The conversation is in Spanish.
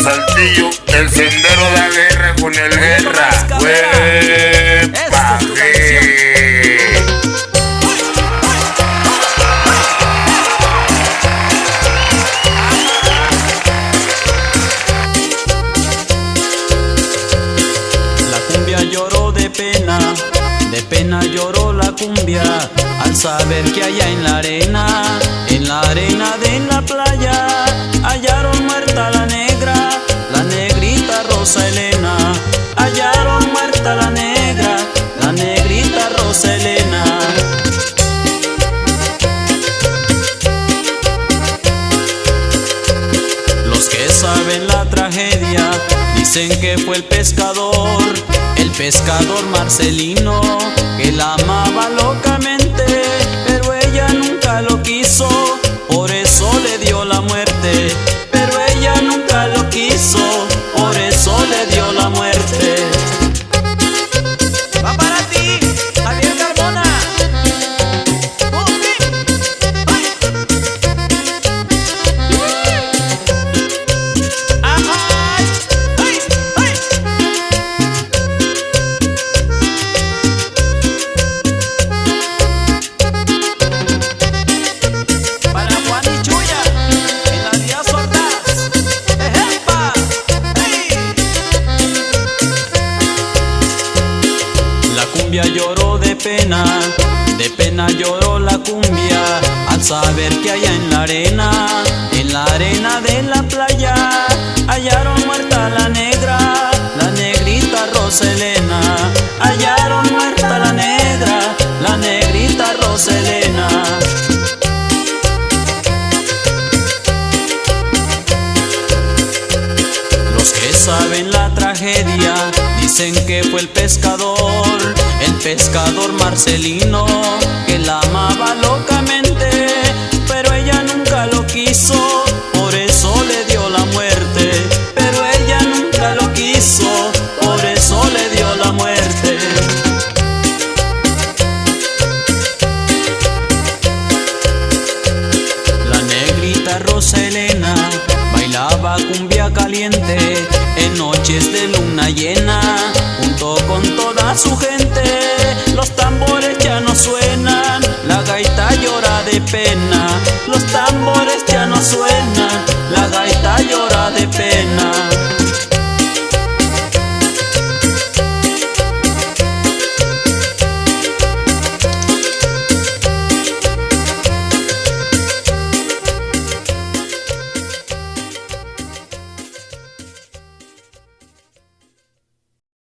Saltillo, el sendero de la guerra con el guerra. ¡Huepa! La cumbia lloró de pena lloró la cumbia, al saber que allá en la arena de la playa, hallaron muerta la negrita Rosa Elena. Hallaron muerta la negrita Rosa Elena. Los que saben la tragedia dicen que fue el pescador Marcelino, que la amaba locamente, pero ella nunca lo quiso, por eso le dio la muerte. Pero ella nunca lo quiso, por eso le dio la muerte. Va para ti, Javier Carbona. Para Juan y Chuya, en las vías sordas. ¡Ejepa! La cumbia lloró de pena lloró la cumbia, al saber que allá en la arena de la playa, hallaron muerta la negrita Rosa Elena. Hallaron muerta la negrita Rosa Elena. Los que saben la tragedia dicen que fue el pescador Marcelino, que la amaba locamente, pero ella nunca lo quiso,